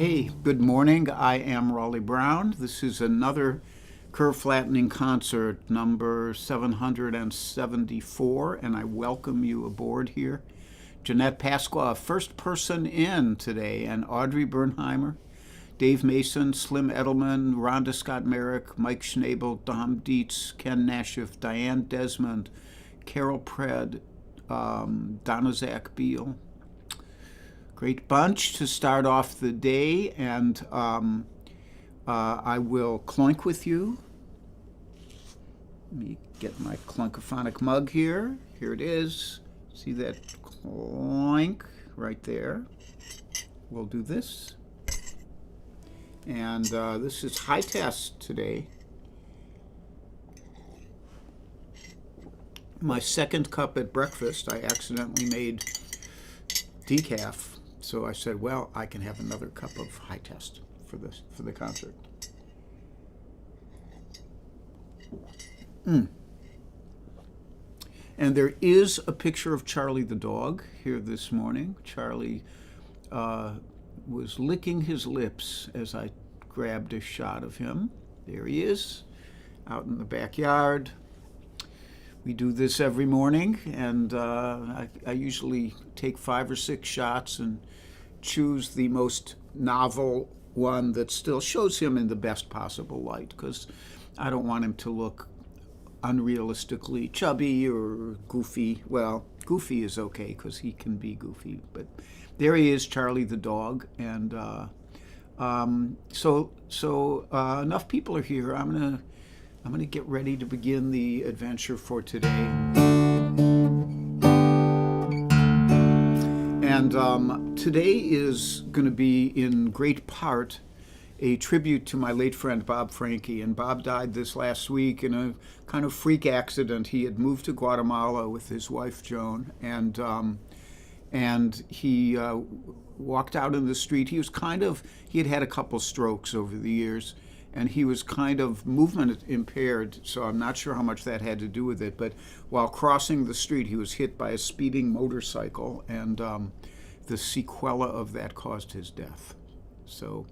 Hey, good morning. I am Raleigh Brown. This is another curve flattening concert, number 774, and I welcome you aboard here. Jeanette Pasqua, first person in today, and Audrey Bernheimer, Dave Mason, Slim Edelman, Rhonda Scott Merrick, Mike Schnabel, Dom Dietz, Ken Nashif, Diane Desmond, Carol Pred, Donna Zach Beal. Great bunch to start off the day, and I will clunk with you. Let me get my clunkophonic mug here. Here it is. See that clink right there? We'll do this. And this is high test today. My second cup at breakfast, I accidentally made decaf. So I said, well, I can have another cup of high test for the concert. And there is a picture of Charlie the dog here this morning. Charlie was licking his lips as I grabbed a shot of him. There he is, out in the backyard. We do this every morning, and I usually take 5 or 6 shots and choose the most novel one that still shows him in the best possible light, because I don't want him to look unrealistically chubby or goofy. Well, goofy is okay because he can be goofy, but there he is, Charlie the dog. And so enough people are here. I'm gonna get ready to begin the adventure for today. And today is going to be in great part a tribute to my late friend Bob Franke. And Bob died this last week in a kind of freak accident. He had moved to Guatemala with his wife Joan, and he walked out in the street. He had had a couple strokes over the years, and he was kind of movement impaired, so I'm not sure how much that had to do with it. But while crossing the street, he was hit by a speeding motorcycle, and the sequela of that caused his death. So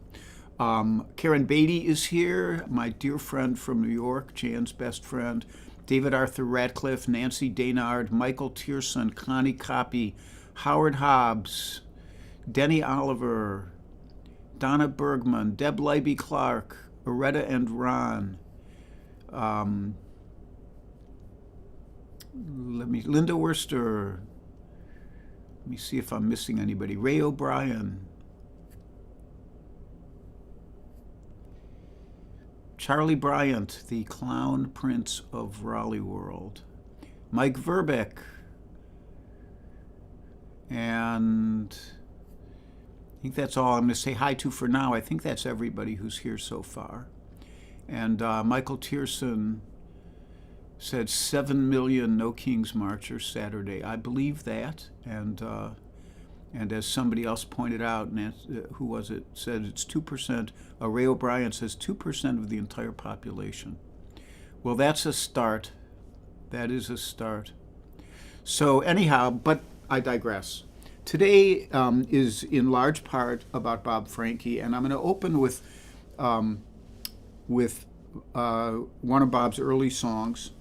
Karen Beatty is here, my dear friend from New York, Jan's best friend, David Arthur Radcliffe, Nancy Daynard, Michael Tierson, Connie Copy, Howard Hobbs, Denny Oliver, Donna Bergman, Deb Leiby Clark, Aretta and Ron, Linda Worster. Let me see if I'm missing anybody. Ray O'Brien, Charlie Bryant, the Clown Prince of Raleigh World, Mike Verbeck, and I think that's all I'm going to say hi to for now. I think that's everybody who's here so far. And Michael Tierson said 7 million No Kings Marchers Saturday. I believe that. And as somebody else pointed out, who was it, said it's 2%. Ray O'Brien says 2% of the entire population. Well, that's a start. That is a start. So anyhow, but I digress. Today is in large part about Bob Franke, and I'm going to open with one of Bob's early songs.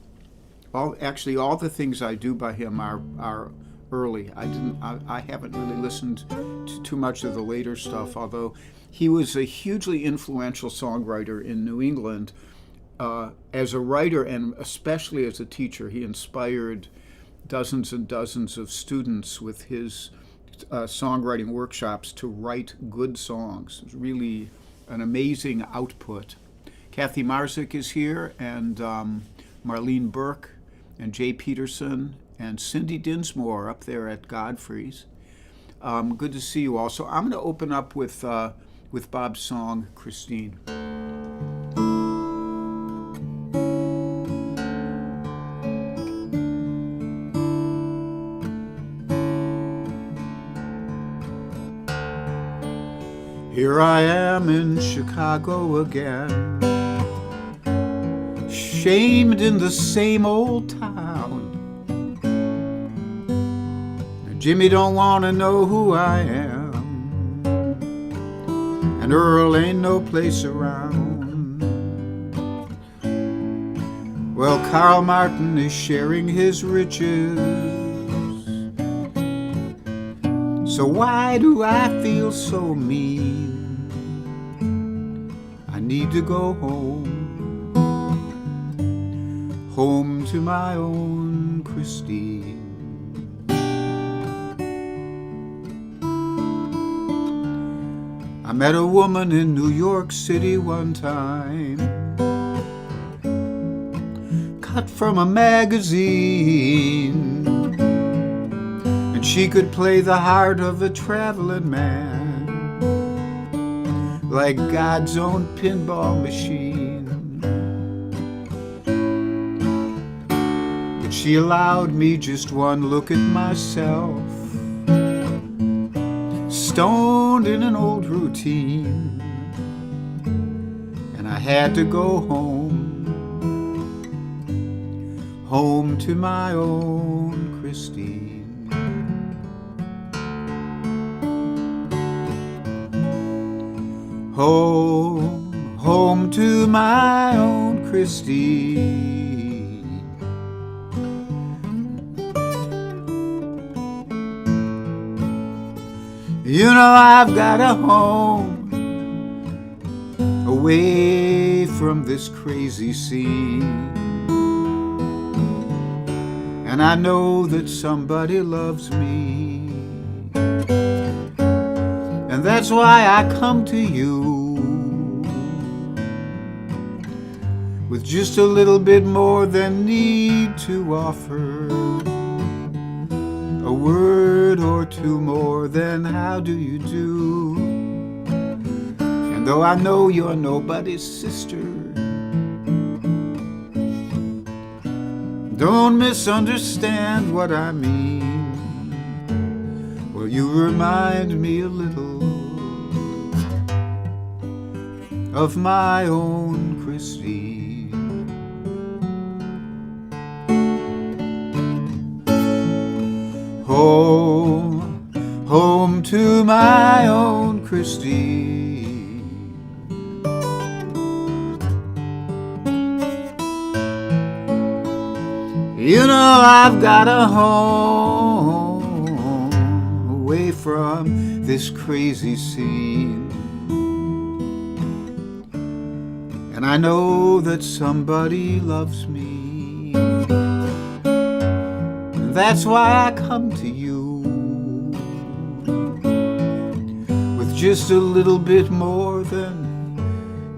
All the things I do by him are early. I haven't really listened to too much of the later stuff, although he was a hugely influential songwriter in New England. As a writer and especially as a teacher, he inspired dozens and dozens of students with his songwriting workshops to write good songs. It's really an amazing output. Kathy Marzik is here, and Marlene Burke, and Jay Peterson, and Cindy Dinsmore up there at Godfrey's. Good to see you all. So I'm going to open up with Bob's song, Christine. Here I am in Chicago again, shamed in the same old town. Jimmy don't want to know who I am, and and Earl ain't no place around. Well, Karl Martin is sharing his riches, so why do I feel so mean? I need to go home, home to my own Christine. I met a woman in New York City one time, cut from a magazine, and she could play the heart of a traveling man like God's own pinball machine. But she allowed me just one look at myself, stoned in an old routine, and I had to go home, home to my own Christine. Home, home to my own Christine. You know I've got a home away from this crazy scene, and I know that somebody loves me, and that's why I come to you with just a little bit more than need to offer, a word or two more than how do you do. And though I know you're nobody's sister, don't misunderstand what I mean. Well, you remind me a little of my own Christine. Home, home to my own Christine. You know I've got a home away from this crazy scene, and I know that somebody loves me, and that's why I come to you with just a little bit more than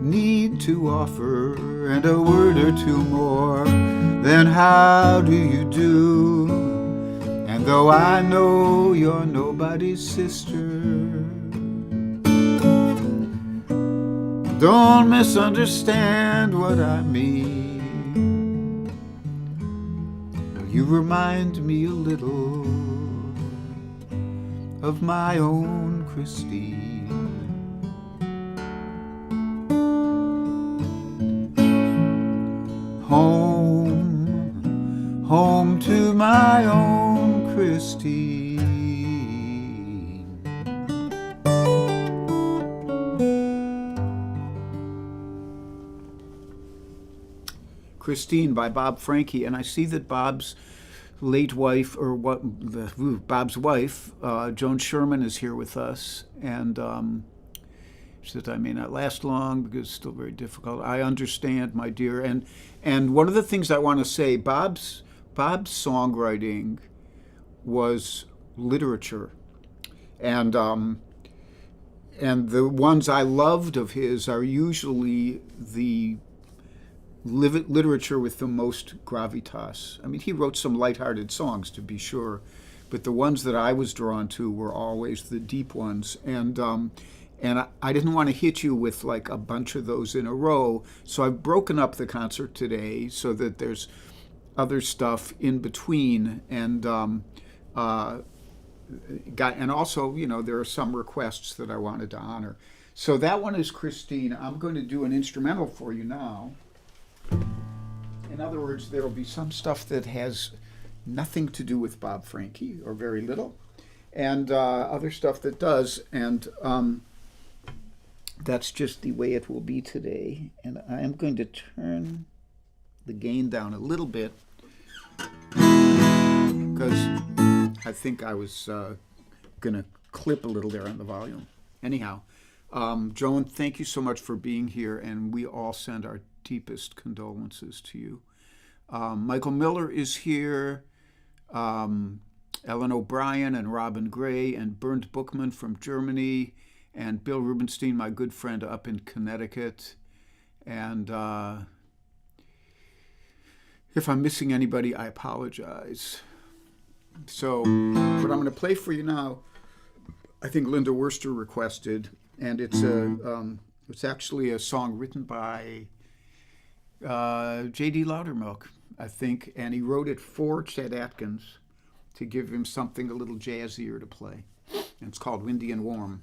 need to offer, and a word or two more than how do you do. And though I know you're nobody's sister, don't misunderstand what I mean. You remind me a little of my own Christine. Home, home to my own Christine. Christine by Bob Franke, and I see that Bob's late wife, or Bob's wife, Joan Sherman, is here with us, and she said I may not last long because it's still very difficult. I understand, my dear, and one of the things I want to say, Bob's songwriting was literature, and the ones I loved of his are usually the literature with the most gravitas. I mean, he wrote some lighthearted songs, to be sure, but the ones that I was drawn to were always the deep ones. And I didn't want to hit you with like a bunch of those in a row, so I've broken up the concert today so that there's other stuff in between, and also, you know, there are some requests that I wanted to honor. So that one is Christine. I'm going to do an instrumental for you now. In other words, there will be some stuff that has nothing to do with Bob Franke, or very little, and other stuff that does. And that's just the way it will be today. And I am going to turn the gain down a little bit because I think I was going to clip a little there on the volume. Anyhow, Joan, thank you so much for being here, and we all send our deepest condolences to you. Michael Miller is here, Ellen O'Brien and Robin Gray and Bernd Bookman from Germany, and Bill Rubenstein, my good friend up in Connecticut. And if I'm missing anybody, I apologize. So what I'm going to play for you now, I think Linda Worster requested, and it's actually a song written by J.D. Loudermilk, I think, and he wrote it for Chet Atkins to give him something a little jazzier to play. And it's called Windy and Warm.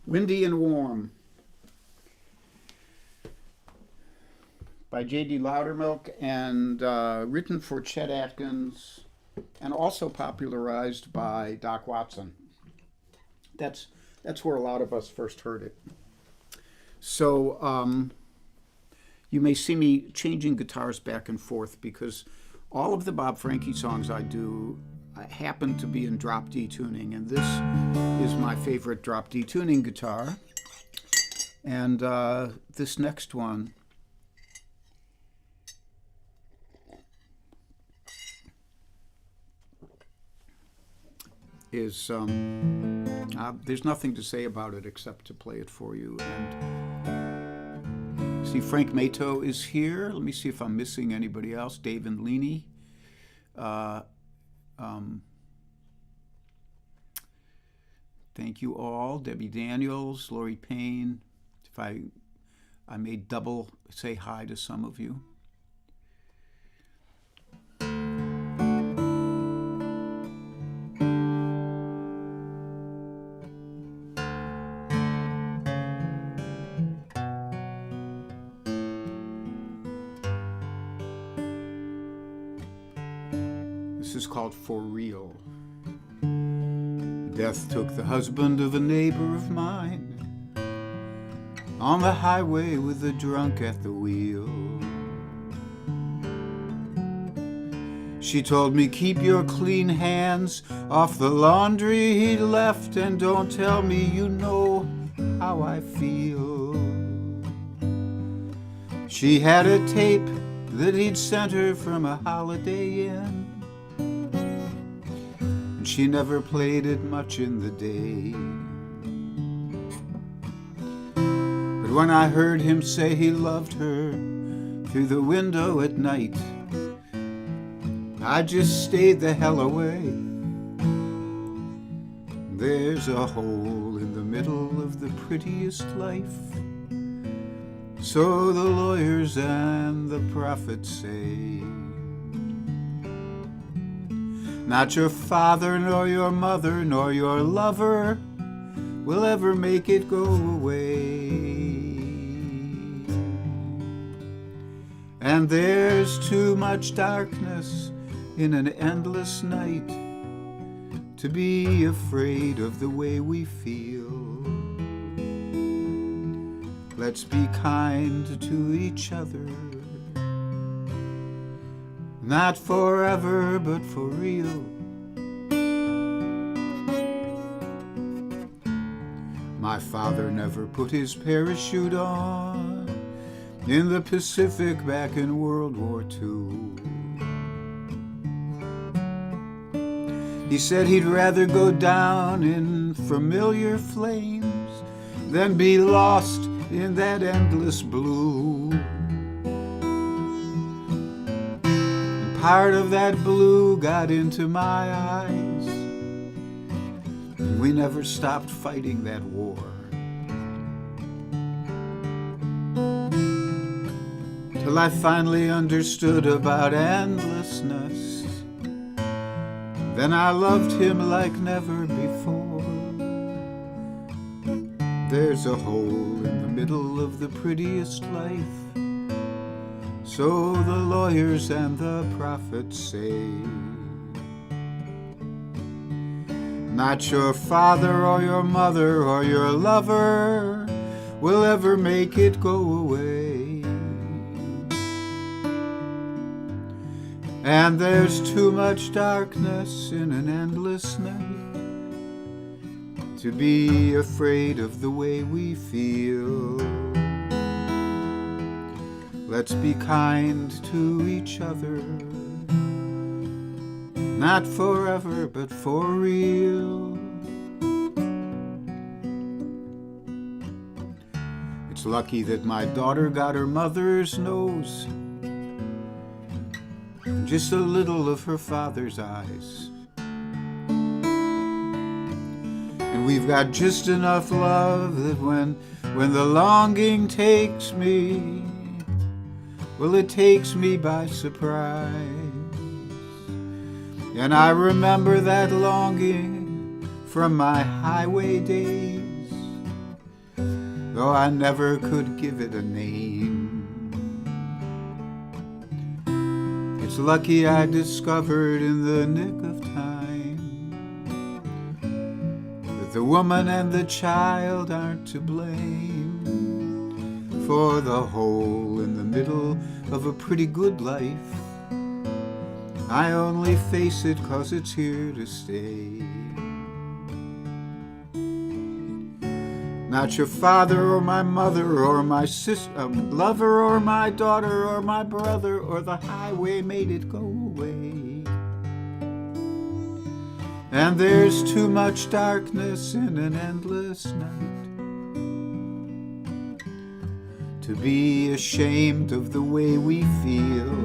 Windy and Warm by J.D. Loudermilk, and written for Chet Atkins and also popularized by Doc Watson. That's where a lot of us first heard it. So you may see me changing guitars back and forth because all of the Bob Franke songs I do happen to be in drop D tuning, and this is my favorite drop D tuning guitar. And this next one is there's nothing to say about it except to play it for you. And see, Frank Mato is here. Let me see if I'm missing anybody else. Dave and Leany. Thank you all. Debbie Daniels, Lori Payne. If I may double say hi to some of you. This is called For Real. Death took the husband of a neighbor of mine on the highway with a drunk at the wheel. She told me, keep your clean hands off the laundry he left, and don't tell me you know how I feel. She had a tape that he'd sent her from a Holiday Inn, and she never played it much in the day. But when I heard him say he loved her through the window at night, I just stayed the hell away. There's a hole in the middle of the prettiest life, so the lawyers and the prophets say. Not your father, nor your mother, nor your lover will ever make it go away. And there's too much darkness in an endless night to be afraid of the way we feel. Let's be kind to each other, not forever, but for real. My father never put his parachute on in the Pacific back in World War II. He said he'd rather go down in familiar flames than be lost in that endless blue. And part of that blue got into my eyes, and we never stopped fighting that war. Till I finally understood about endlessness. Then I loved him like never before. There's a hole in the middle of the prettiest life, so the lawyers and the prophets say. Not your father or your mother or your lover will ever make it go away. And there's too much darkness in an endless night to be afraid of the way we feel. Let's be kind to each other, not forever, but for real. It's lucky that my daughter got her mother's nose, just a little of her father's eyes. And we've got just enough love that when the longing takes me, well, it takes me by surprise. And I remember that longing from my highway days, though I never could give it a name. It's lucky I discovered in the nick of time that the woman and the child aren't to blame for the hole in the middle of a pretty good life. I only face it 'cause it's here to stay. Not your father or my mother or my lover or my daughter or my brother or the highway made it go away. And there's too much darkness in an endless night to be ashamed of the way we feel.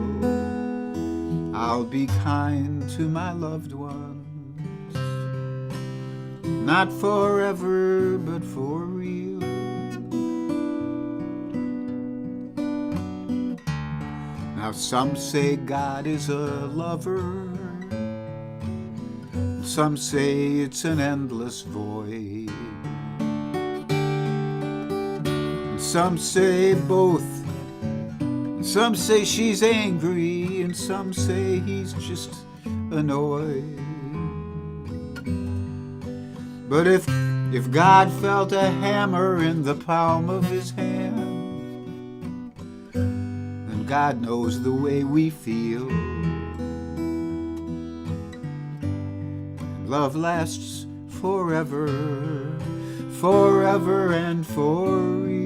I'll be kind to my loved ones, not forever, but for real. Now some say God is a lover, some say it's an endless void, and some say both, and some say she's angry, and some say he's just annoyed. But if God felt a hammer in the palm of his hand, then God knows the way we feel. And love lasts forever, forever and for real.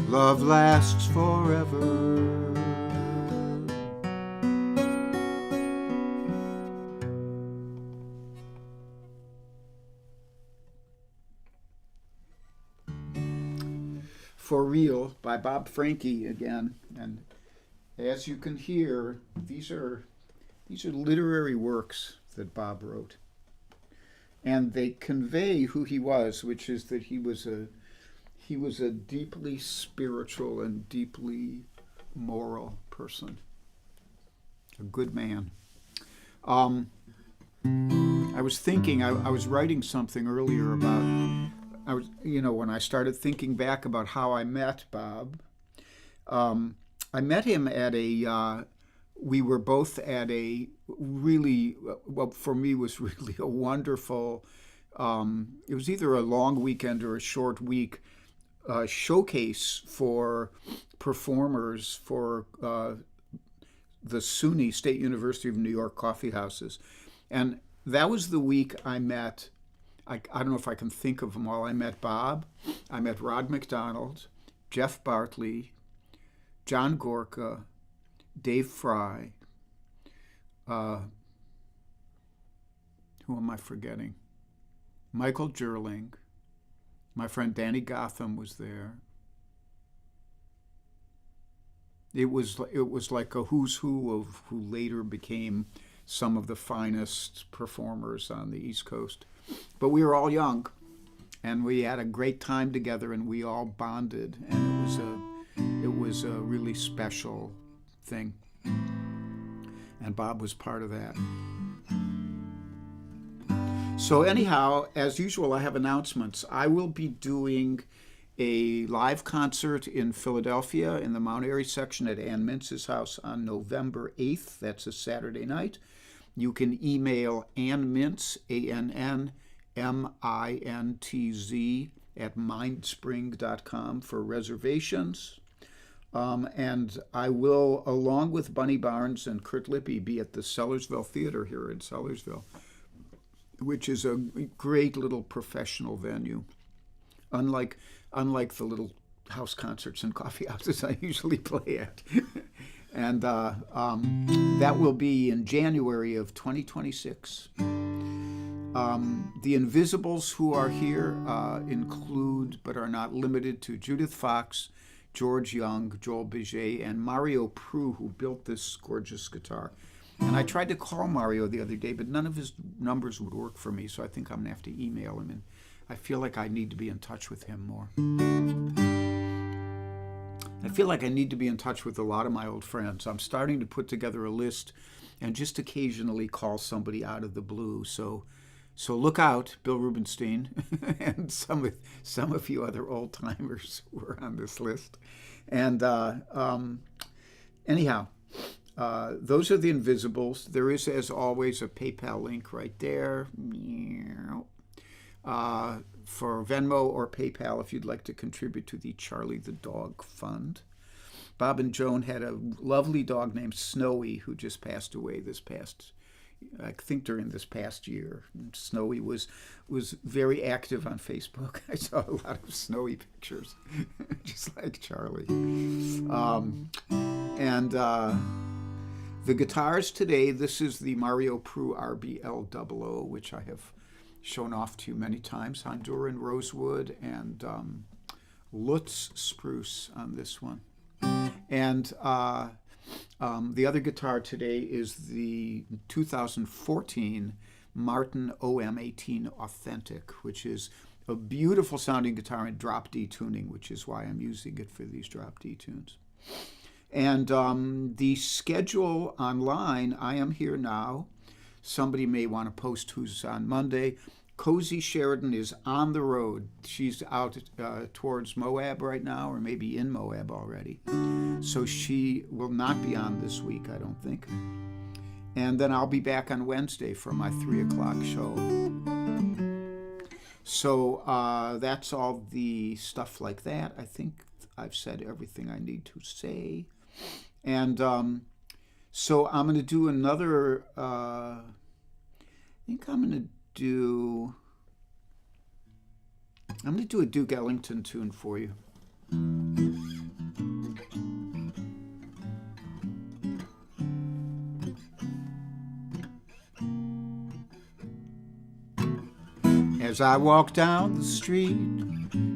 Love lasts forever. For Real by Bob Franke again. And as you can hear, these are literary works that Bob wrote. And they convey who he was, which is that he was a deeply spiritual and deeply moral person. A good man. I was thinking, I was writing something earlier about, when I started thinking back about how I met Bob, I met him at we were both at a really, well, for me was really a wonderful, it was either a long weekend or a short week, showcase for performers for the SUNY, State University of New York coffee houses. And that was the week I met, I don't know if I can think of them all. I met Bob, I met Rod McDonald, Jeff Bartley, John Gorka, Dave Fry. Who am I forgetting? Michael Gerling. My friend Danny Gotham was there. It was like a who's who of who later became some of the finest performers on the East Coast. But we were all young, and we had a great time together, and we all bonded, and it was a really special thing. And Bob was part of that. So anyhow, as usual, I have announcements. I will be doing a live concert in Philadelphia in the Mount Airy section at Ann Mintz's house on November 8th. That's a Saturday night. You can email Ann Mintz, ANNMINTZ, at mindspring.com for reservations. And I will, along with Bunny Barnes and Kurt Lippy, be at the Sellersville Theater here in Sellersville, which is a great little professional venue. Unlike the little house concerts and coffee houses I usually play at. And that will be in January of 2026. The Invisibles who are here include, but are not limited to, Judith Fox, George Young, Joel Biget, and Mario Prue, who built this gorgeous guitar. And I tried to call Mario the other day, but none of his numbers would work for me, so I think I'm going to have to email him. And I feel like I need to be in touch with him more. I feel like I need to be in touch with a lot of my old friends. I'm starting to put together a list and just occasionally call somebody out of the blue. So look out, Bill Rubenstein, and some of you other old timers who are on this list. And anyhow, those are the Invisibles. There is, as always, a PayPal link right there for Venmo or PayPal if you'd like to contribute to the Charlie the Dog Fund. Bob and Joan had a lovely dog named Snowy who just passed away during this past year. Snowy was very active on Facebook. I saw a lot of Snowy pictures, just like Charlie. The guitars today, this is the Mario Prue RBL00, which I have shown off to you many times. Honduran Rosewood and Lutz Spruce on this one. And the other guitar today is the 2014 Martin OM18 Authentic, which is a beautiful sounding guitar in drop D tuning, which is why I'm using it for these drop D tunes. And the schedule online, I am here now. Somebody may want to post who's on Monday. Cozy Sheridan is on the road. She's out towards Moab right now, or maybe in Moab already. So she will not be on this week, I don't think. And then I'll be back on Wednesday for my 3 o'clock show. So that's all the stuff like that. I think I've said everything I need to say. And so I'm going to do another, I think I'm going to do a Duke Ellington tune for you. As I walk down the street,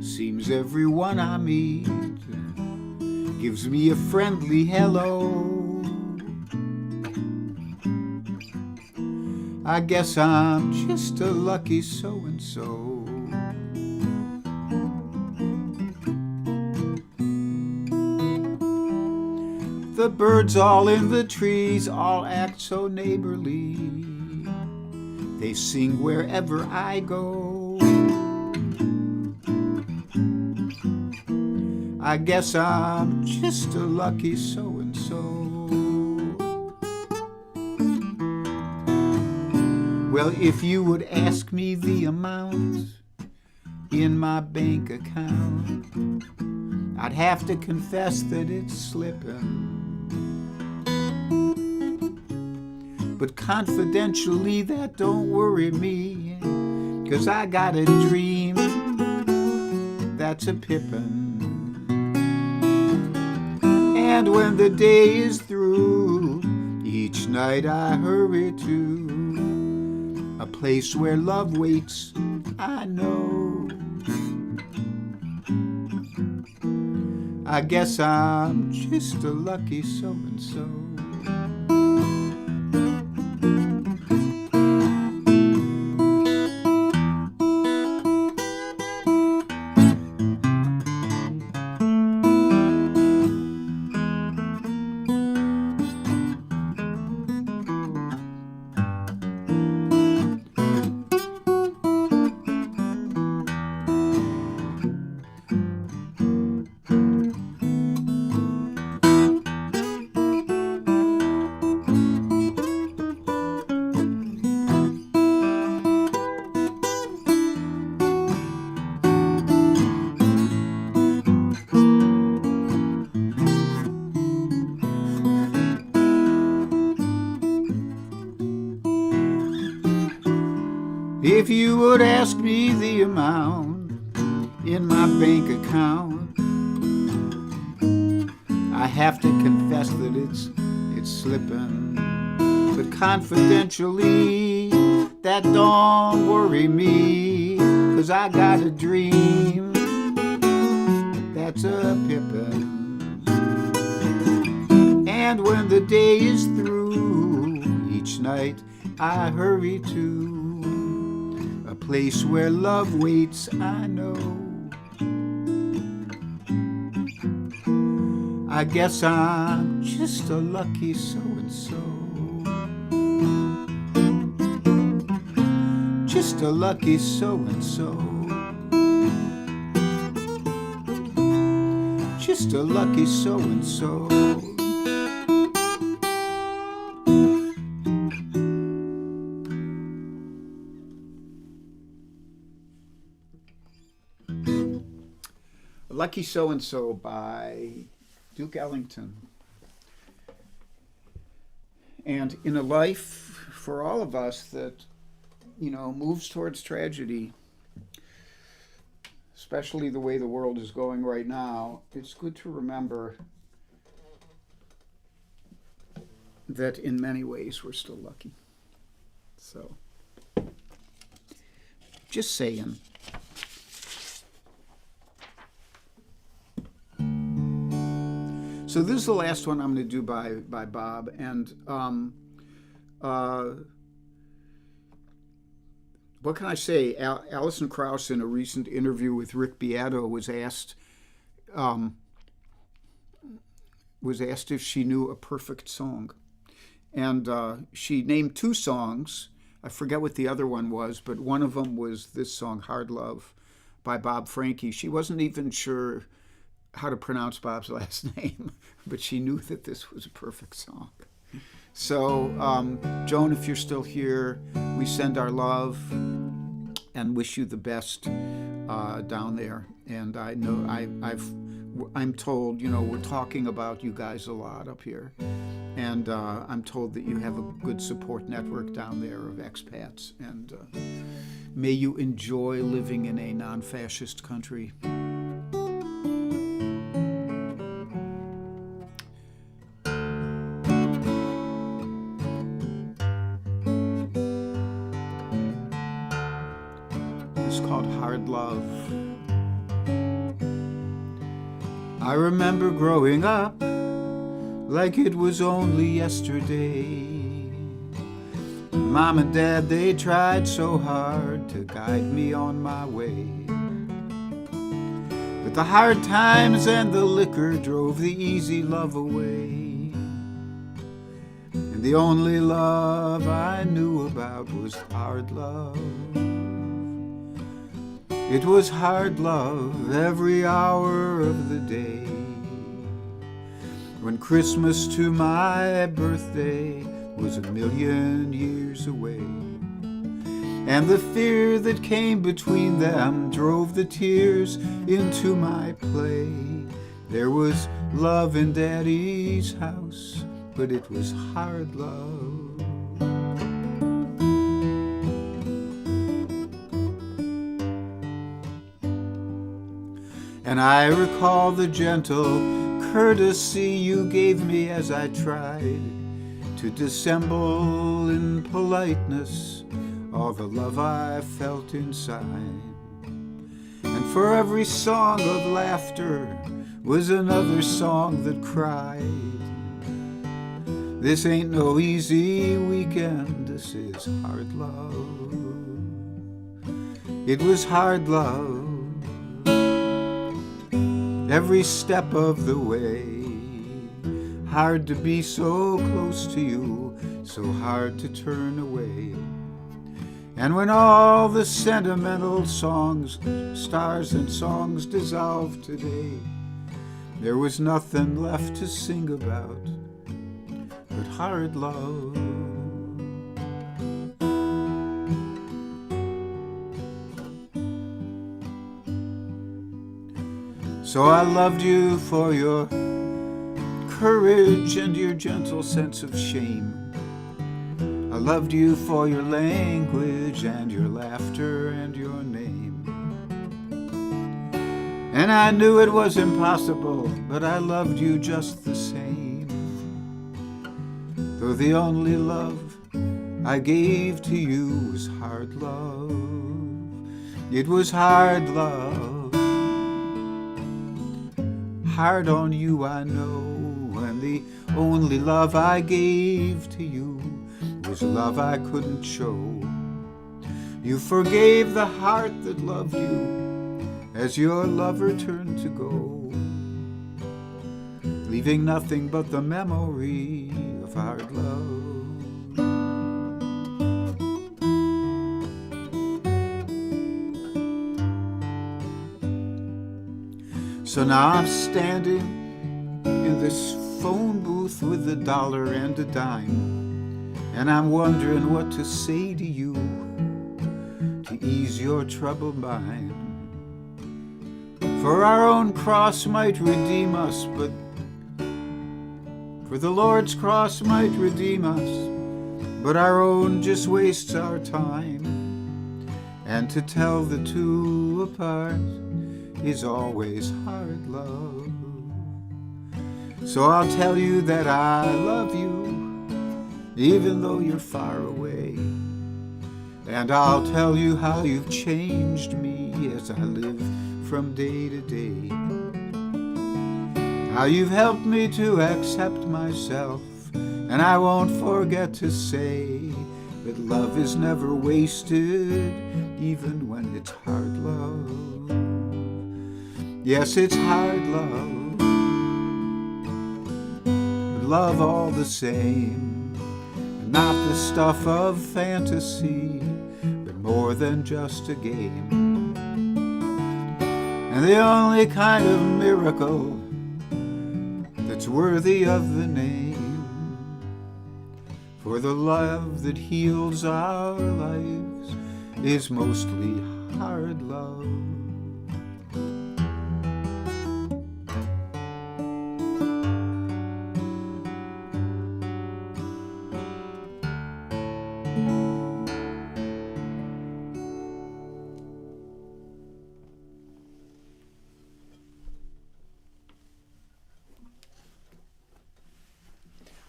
seems everyone I meet gives me a friendly hello. I guess I'm just a lucky so-and-so. The birds all in the trees all act so neighborly. They sing wherever I go. I guess I'm just a lucky so-and-so. Well, if you would ask me the amount in my bank account, I'd have to confess that it's slipping. But confidentially, that don't worry me, 'cause I got a dream that's a pippin'. And when the day is through, each night I hurry to a place where love waits, I know. I guess I'm just a lucky so-and-so. If you would ask me the amount in my bank account, I have to confess that it's slipping. But confidentially, that don't worry me, 'cause I got a dream that's a pippin'. And when the day is through, each night I hurry to a place where love waits, I know. I guess I'm just a lucky so-and-so. Just a lucky so-and-so. Just a lucky so-and-so. Lucky So-and-So by Duke Ellington. And in a life for all of us that, moves towards tragedy, especially the way the world is going right now, it's good to remember that in many ways we're still lucky. So, just saying. So this is the last one I'm going to do by Bob, and what can I say? Alison Krauss, in a recent interview with Rick Beato, was asked if she knew a perfect song, and she named 2 songs. I forget what the other one was, but one of them was this song, Hard Love, by Bob Franke. She wasn't even sure how to pronounce Bob's last name, but she knew that this was a perfect song. So, Joan, if you're still here, we send our love and wish you the best down there. And I know I'm told, we're talking about you guys a lot up here. And I'm told that you have a good support network down there of expats. And may you enjoy living in a non-fascist country. It's called Hard Love. I remember growing up like it was only yesterday. Mom and Dad, they tried so hard to guide me on my way. But the hard times and the liquor drove the easy love away. And the only love I knew about was hard love. It was hard love every hour of the day. When Christmas to my birthday was 1,000,000 years away. And the fear that came between them drove the tears into my play. There was love in Daddy's house, but it was hard love. And I recall the gentle courtesy you gave me as I tried to dissemble in politeness all the love I felt inside. And for every song of laughter was another song that cried. This ain't no easy weekend, this is hard love. It was hard love every step of the way. Hard to be so close to you, so hard to turn away. And when all the sentimental songs, stars and songs dissolved today, there was nothing left to sing about but hard love. So I loved you for your courage and your gentle sense of shame. I loved you for your language and your laughter and your name. And I knew it was impossible, but I loved you just the same. Though the only love I gave to you was hard love. It was hard love. Hard on you, I know, and the only love I gave to you was love I couldn't show. You forgave the heart that loved you as your lover turned to go, leaving nothing but the memory of hard love. So now I'm standing in this phone booth with $1 and a dime, and I'm wondering what to say to you to ease your troubled mind. For our own cross might redeem us, but for the Lord's cross might redeem us, but our own just wastes our time. And to tell the two apart is always hard love. So I'll tell you that I love you, even though you're far away. And I'll tell you how you've changed me as I live from day to day. How you've helped me to accept myself, and I won't forget to say that love is never wasted, even when it's hard love. Yes, it's hard love, but love all the same. And not the stuff of fantasy, but more than just a game. And the only kind of miracle that's worthy of the name. For the love that heals our lives is mostly hard love.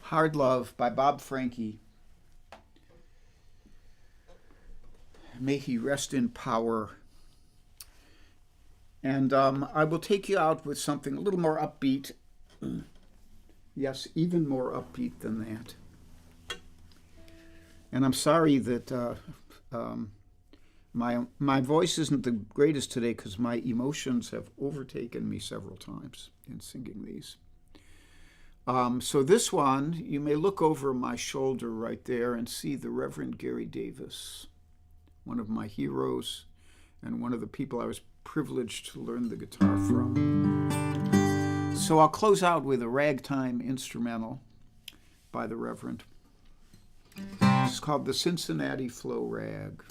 Hard Love by Bob Franke. May he rest in power. And I will take you out with something a little more upbeat. Yes, even more upbeat than that. And I'm sorry that my voice isn't the greatest today because my emotions have overtaken me several times in singing these. So this one, you may look over my shoulder right there and see the Reverend Gary Davis, one of my heroes and one of the people I was privileged to learn the guitar from. So I'll close out with a ragtime instrumental by the Reverend. It's called the Cincinnati Flow Rag.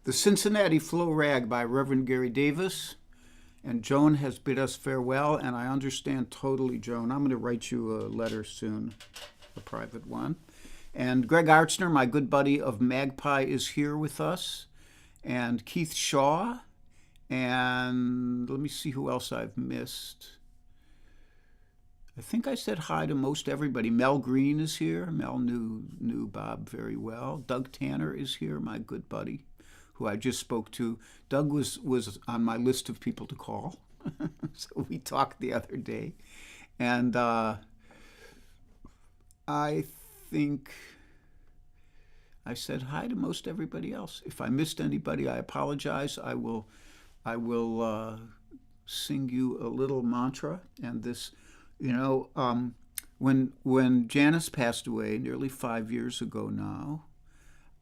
The Cincinnati Flow Rag by Reverend Gary Davis. And Joan has bid us farewell, and I understand totally, Joan. I'm going to write you a letter soon, a private one. And Greg Archner, my good buddy of Magpie, is here with us. And Keith Shaw. And let me see who else I've missed. I think I said hi to most everybody. Mel Green is here. Mel knew Bob very well. Doug Tanner is here, my good buddy, who I just spoke to. Doug was on my list of people to call. So we talked the other day. And I think I said hi to most everybody else. If I missed anybody, I apologize. I will sing you a little mantra. And this, when Janice passed away nearly 5 years ago now,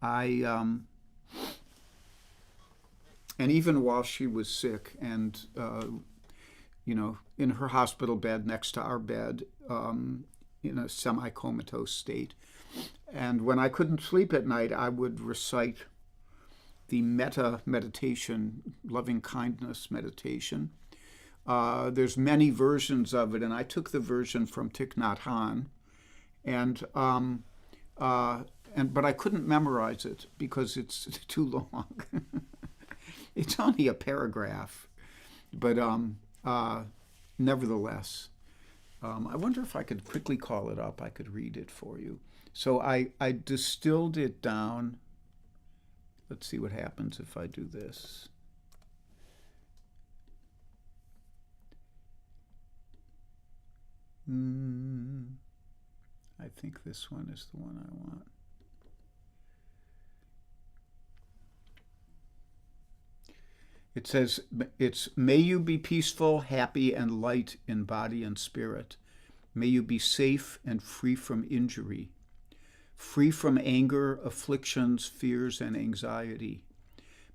and even while she was sick and in her hospital bed next to our bed, in a semi-comatose state. And when I couldn't sleep at night, I would recite the metta meditation, loving kindness meditation. There's many versions of it, and I took the version from Thich Nhat Hanh, but I couldn't memorize it because it's too long. It's only a paragraph, but nevertheless, I wonder if I could quickly call it up. I could read it for you. So I distilled it down. Let's see what happens if I do this. I think this one is the one I want. It says, may you be peaceful, happy, and light in body and spirit. May you be safe and free from injury, free from anger, afflictions, fears, and anxiety.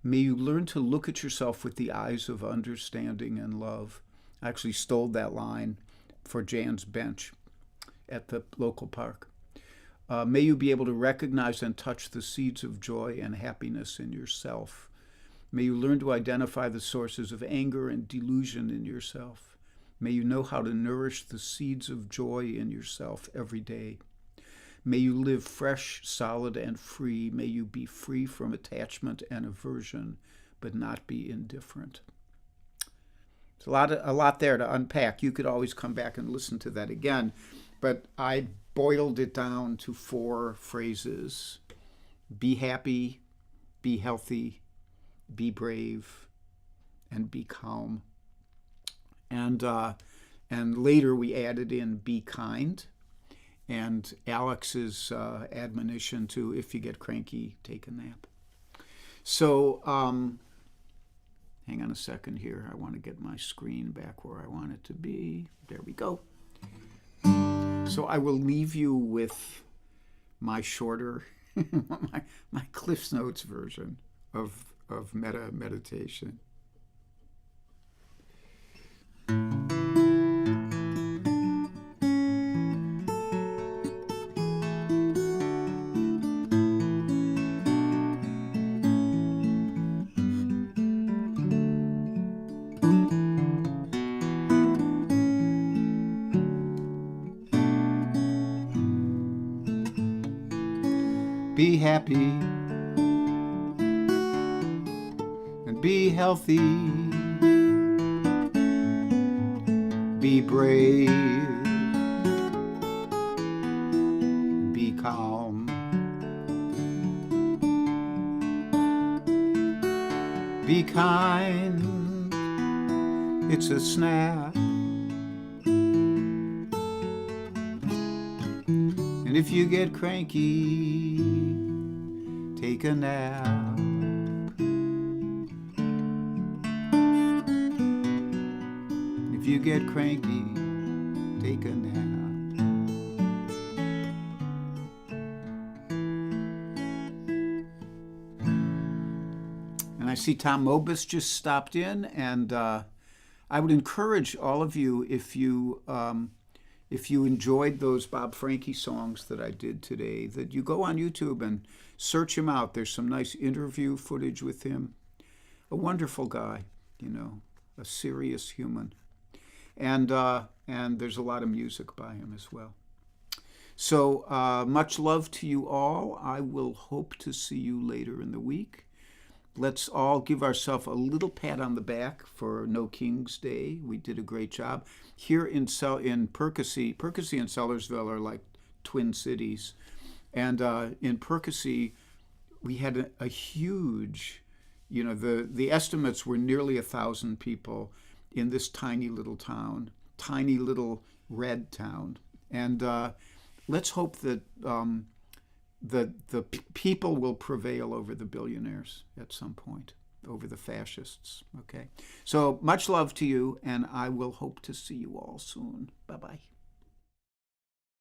May you learn to look at yourself with the eyes of understanding and love. I actually stole that line for Jan's bench at the local park. May you be able to recognize and touch the seeds of joy and happiness in yourself. May you learn to identify the sources of anger and delusion in yourself. May you know how to nourish the seeds of joy in yourself every day. May you live fresh, solid, and free. May you be free from attachment and aversion, but not be indifferent. It's a lot there to unpack. You could always come back and listen to that again, but I boiled it down to 4 phrases. Be happy, be healthy, be brave, and be calm. And later we added in be kind, and Alex's admonition to, if you get cranky, take a nap. So hang on a second here. I want to get my screen back where I want it to be. There we go. So I will leave you with my shorter, my Cliff's Notes version of metta meditation. Be happy and be healthy. Be brave. Be calm. Be kind. It's a snap. And if you get cranky, take a nap. If you get cranky, take a nap. And I see Tom Mobus just stopped in, and I would encourage all of you, if you enjoyed those Bob Franke songs that I did today, that you go on YouTube and search him out. There's some nice interview footage with him. A wonderful guy, a serious human. And there's a lot of music by him as well. So much love to you all. I will hope to see you later in the week. let's all give ourselves a little pat on the back for No King's Day. We did a great job. Here in Percy and Sellersville are like twin cities. And in Percy, we had a huge, the estimates were nearly 1,000 people in this tiny little town, tiny little red town. And let's hope that the people will prevail over the billionaires at some point, over the fascists. Okay. So much love to you, and I will hope to see you all soon. Bye-bye.